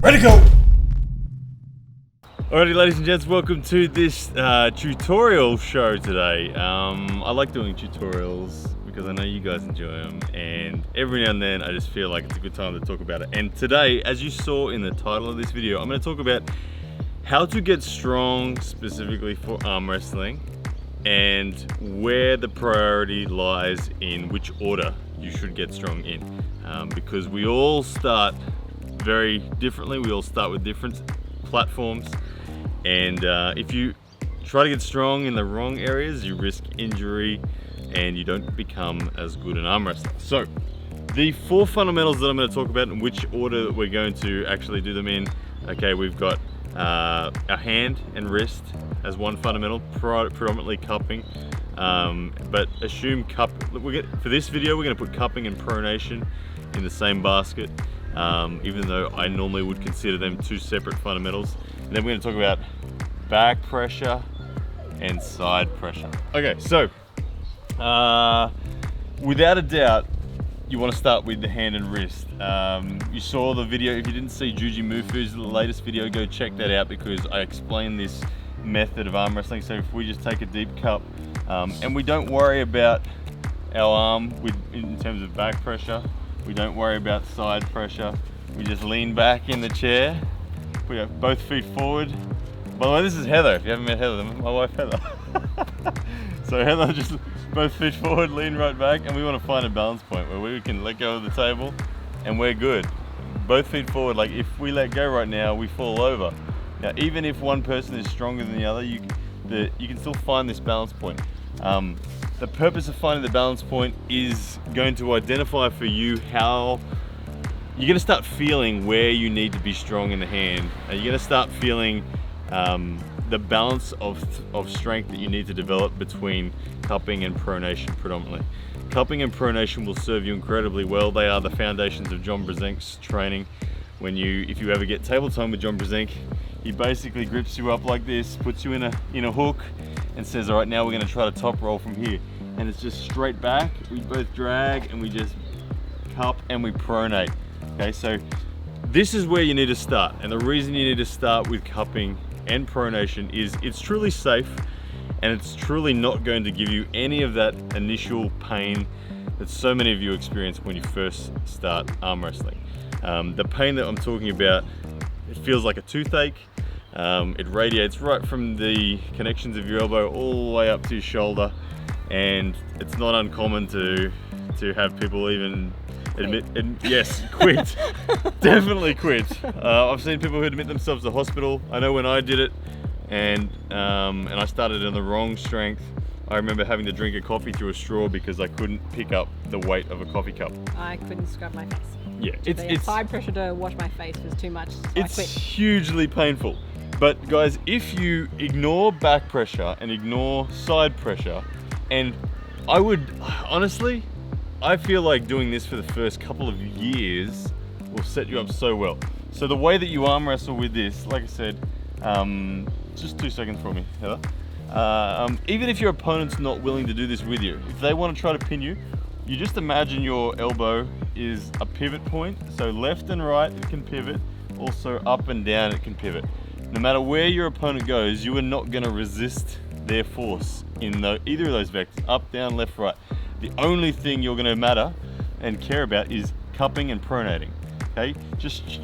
Ready to go! Alrighty, ladies and gents, welcome to this tutorial show today. I like doing tutorials because I know you guys enjoy them, and every now and then I just feel like it's a good time to talk about it. And today, as you saw in the title of this video, I'm going to talk about how to get strong specifically for arm wrestling and where the priority lies in which order you should get strong in. Because we all start very differently, we all start with different platforms, and if you try to get strong in the wrong areas, you risk injury and you don't become as good an arm wrestler. So the 4 fundamentals that I'm going to talk about and which order we're going to actually do them in. Okay, we've got our hand and wrist as one fundamental, predominantly cupping, but assume for this video we're going to put cupping and pronation in the same basket, even though I normally would consider them 2 separate fundamentals. And then we're going to talk about back pressure and side pressure. Okay, so without a doubt, you want to start with the hand and wrist. You saw the video. If you didn't see Juji Mufu's latest video, go check that out because I explained this method of arm wrestling. So if we just take a deep cup and we don't worry about our arm in terms of back pressure, we don't worry about side pressure, we just lean back in the chair, put our both feet forward. By the way, this is Heather. If you haven't met Heather, my wife Heather. So Heather, just both feet forward, lean right back, and we want to find a balance point where we can let go of the table and we're good. Both feet forward. Like if we let go right now, we fall over. Now, even if one person is stronger than the other, you can still find this balance point. The purpose of finding the balance point is going to identify for you how you're going to start feeling where you need to be strong in the hand. You're going to start feeling the balance of strength that you need to develop between cupping and pronation predominantly. Cupping and pronation will serve you incredibly well. They are the foundations of John Brzezink's training. If you ever get table time with John Brzezinck, he basically grips you up like this, puts you in a hook, and says, all right, now we're going to try to top roll from here. And it's just straight back. We both drag and we just cup and we pronate. Okay, so this is where you need to start. And the reason you need to start with cupping and pronation is it's truly safe and it's truly not going to give you any of that initial pain that so many of you experience when you first start arm wrestling. The pain that I'm talking about, it feels like a toothache. It radiates right from the connections of your elbow all the way up to your shoulder, and it's not uncommon to have people even quit. Definitely quit. I've seen people who admit themselves to hospital. I know when I did it, and I started in the wrong strength. I remember having to drink a coffee through a straw because I couldn't pick up the weight of a coffee cup. I couldn't scrub my face. Yeah, it's side pressure to wash my face was too much, so I quit. It's hugely painful. But guys, if you ignore back pressure and ignore side pressure, and I feel like doing this for the first couple of years will set you up so well. So the way that you arm wrestle with this, like I said, just 2 seconds for me, Heather. Even if your opponent's not willing to do this with you, if they want to try to pin you, you just imagine your elbow is a pivot point. So left and right, it can pivot. Also up and down, it can pivot. No matter where your opponent goes, you are not going to resist their force in either of those vectors, up, down, left, right. The only thing you're going to matter and care about is cupping and pronating. Okay,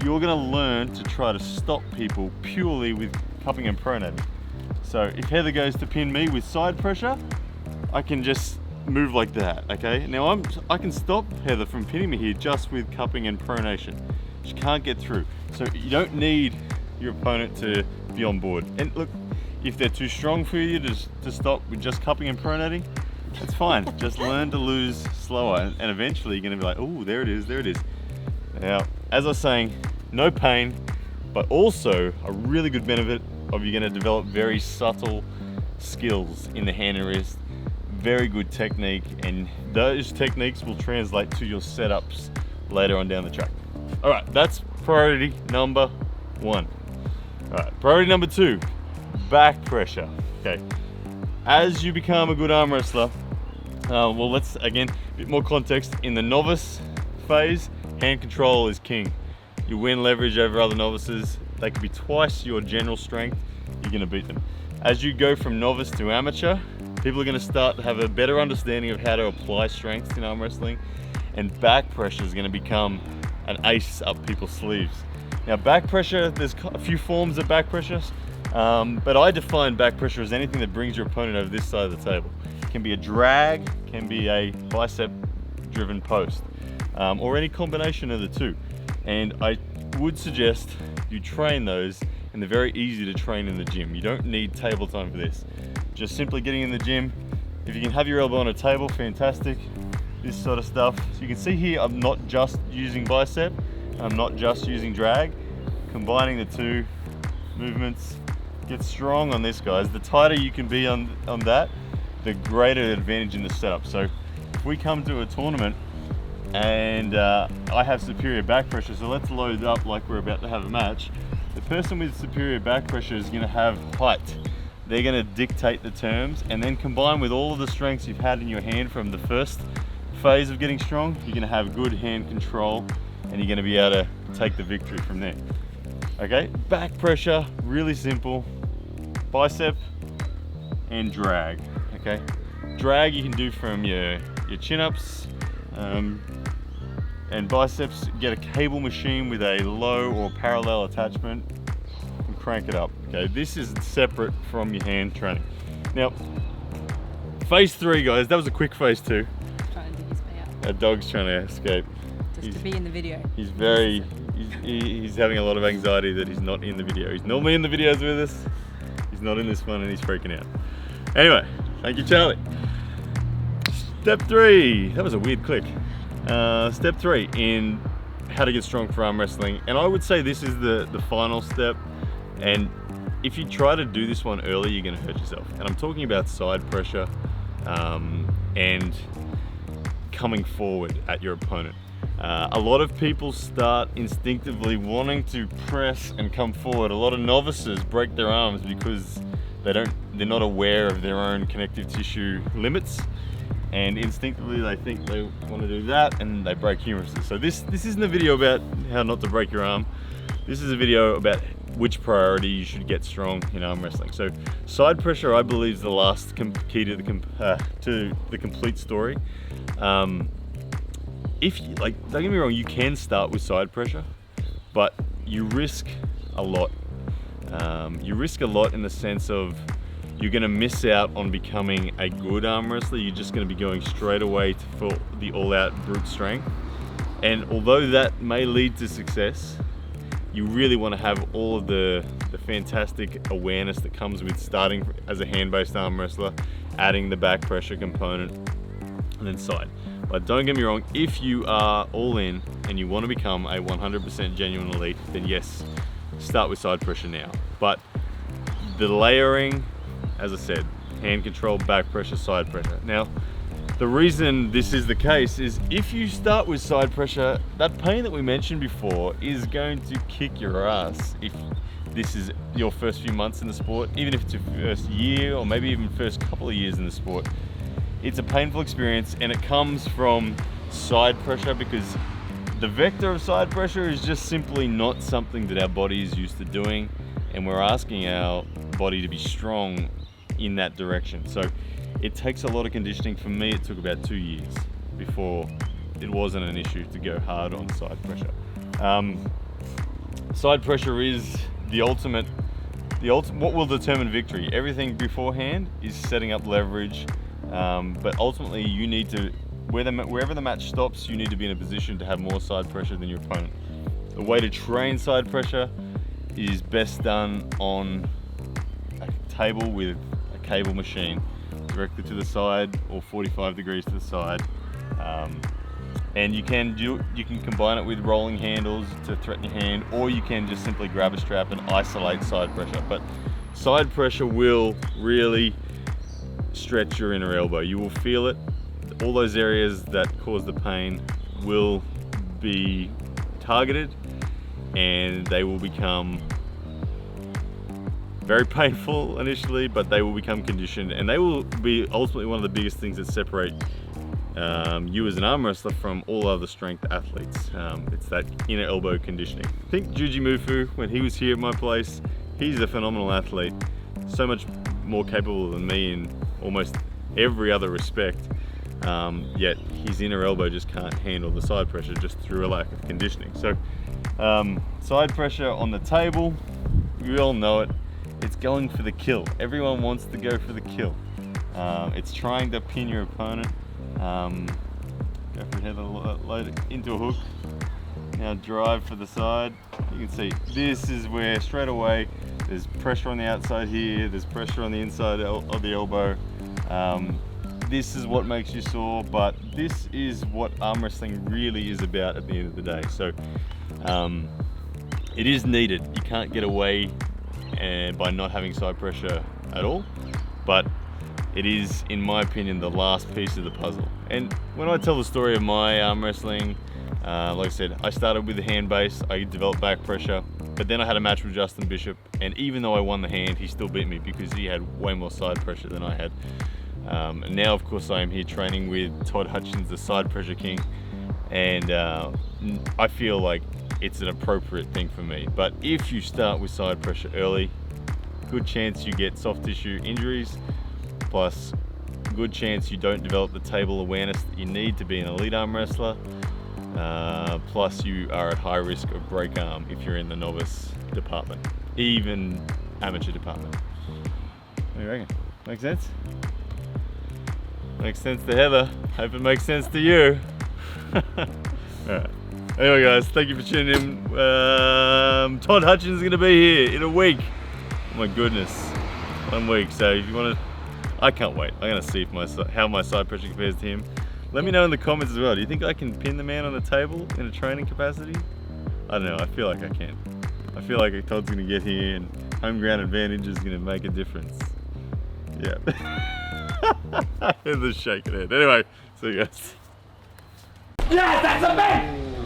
you're going to learn to try to stop people purely with cupping and pronating. So if Heather goes to pin me with side pressure, I can just move like that. Okay, now I can stop Heather from pinning me here just with cupping and pronation. She can't get through. So you don't need your opponent to be on board. And look, if they're too strong for you to stop with just cupping and pronating, that's fine. Just learn to lose slower, and eventually you're going to be like, oh, there it is. Now, as I was saying, no pain, but also a really good benefit of you're going to develop very subtle skills in the hand and wrist, very good technique, and those techniques will translate to your setups later on down the track. All right, that's priority number 1. All right, priority number 2, back pressure. Okay, as you become a good arm wrestler, let's again, a bit more context. In the novice phase, hand control is king. you win leverage over other novices. They could be twice your general strength, you're gonna beat them. As you go from novice to amateur, people are gonna start to have a better understanding of how to apply strengths in arm wrestling, and back pressure is gonna become an ace up people's sleeves. Now back pressure, there's a few forms of back pressure, but I define back pressure as anything that brings your opponent over this side of the table. It can be a drag, can be a bicep driven post, or any combination of the two. And I would suggest you train those, and they're very easy to train in the gym. You don't need table time for this. Just simply getting in the gym. If you can have your elbow on a table, fantastic. This sort of stuff. So you can see here, I'm not just using bicep, I'm not just using drag. Combining the two movements, get strong on this, guys. The tighter you can be on that, the greater advantage in the setup. So if we come to a tournament and I have superior back pressure, so let's load up like we're about to have a match. The person with superior back pressure is gonna have height. They're gonna dictate the terms, and then combined with all of the strengths you've had in your hand from the first phase of getting strong, you're gonna have good hand control, and you're gonna be able to take the victory from there. Okay, back pressure, really simple. Bicep and drag, okay? Drag you can do from your chin-ups, and biceps, get a cable machine with a low or parallel attachment and crank it up, okay? This is separate from your hand training. Now, phase 3, guys, that was a quick phase 2. Trying to dig his way out. Our dog's trying to escape. Just to be in the video. He's having a lot of anxiety that he's not in the video. He's normally in the videos with us. He's not in this one and he's freaking out. Anyway, thank you, Charlie. Step 3, that was a weird click. Step 3 in how to get strong for arm wrestling. And I would say this is the final step. And if you try to do this one early, you're gonna hurt yourself. And I'm talking about side pressure and coming forward at your opponent. A lot of people start instinctively wanting to press and come forward. A lot of novices break their arms because they're not aware of their own connective tissue limits, and instinctively they think they want to do that and they break humeruses. So this isn't a video about how not to break your arm. This is a video about which priority you should get strong in arm wrestling. So side pressure, I believe, is the last key to the complete story. If you, don't get me wrong, you can start with side pressure, but you risk a lot. You risk a lot in the sense of you're gonna miss out on becoming a good arm wrestler. You're just gonna be going straight away for the all-out brute strength. And although that may lead to success, you really wanna have all of the fantastic awareness that comes with starting as a hand-based arm wrestler, adding the back pressure component, and then side. But don't get me wrong, if you are all in and you want to become a 100% genuine elite, then yes, start with side pressure now. But the layering, as I said, hand control, back pressure, side pressure. Now, the reason this is the case is if you start with side pressure, that pain that we mentioned before is going to kick your ass if this is your first few months in the sport, even if it's your first year or maybe even first couple of years in the sport. It's a painful experience, and it comes from side pressure because the vector of side pressure is just simply not something that our body is used to doing, and we're asking our body to be strong in that direction. So it takes a lot of conditioning. For me, it took about 2 years before it wasn't an issue to go hard on side pressure. Side pressure is the ultimate, what will determine victory. Everything beforehand is setting up leverage, but ultimately you need to, wherever the match stops, you need to be in a position to have more side pressure than your opponent. The way to train side pressure is best done on a table with a cable machine directly to the side or 45 degrees to the side. And you can combine it with rolling handles to threaten your hand, or you can just simply grab a strap and isolate side pressure. But side pressure will really stretch your inner elbow. You will feel it. All those areas that cause the pain will be targeted, and they will become very painful initially, but they will become conditioned, and they will be ultimately one of the biggest things that separate you as an arm wrestler from all other strength athletes. It's that inner elbow conditioning. I think Juji Mufu, when he was here at my place, he's a phenomenal athlete, so much more capable than me in almost every other respect, yet his inner elbow just can't handle the side pressure just through a lack of conditioning. So side pressure on the table, we all know it, it's going for the kill. Everyone wants to go for the kill. It's trying to pin your opponent. Go for a head, load it into a hook. Now drive for the side. You can see this is where straight away there's pressure on the outside here, there's pressure on the inside of the elbow. This is what makes you sore, but this is what arm wrestling really is about at the end of the day. So it is needed. You can't get away by not having side pressure at all, but it is, in my opinion, the last piece of the puzzle. And when I tell the story of my arm wrestling, like I said, I started with the hand base, I developed back pressure, but then I had a match with Justin Bishop, and even though I won the hand, he still beat me because he had way more side pressure than I had. And now, of course, I am here training with Todd Hutchins, the side pressure king, and I feel like it's an appropriate thing for me. But if you start with side pressure early, good chance you get soft tissue injuries, plus good chance you don't develop the table awareness that you need to be an elite arm wrestler, plus you are at high risk of break arm if you're in the novice department, even amateur department. What do you reckon? Make sense? Makes sense to Heather. Hope it makes sense to you. Alright. Anyway guys, thank you for tuning in. Todd Hutchins is going to be here in a week. Oh my goodness. 1 week. So if you want to, I can't wait. I'm going to see if how my side pressure compares to him. Let me know in the comments as well. Do you think I can pin the man on the table in a training capacity? I don't know. I feel like I can. I feel like Todd's going to get here and home ground advantage is going to make a difference. Yeah. And the shaking head. Anyway, see you guys. Yeah, that's a man!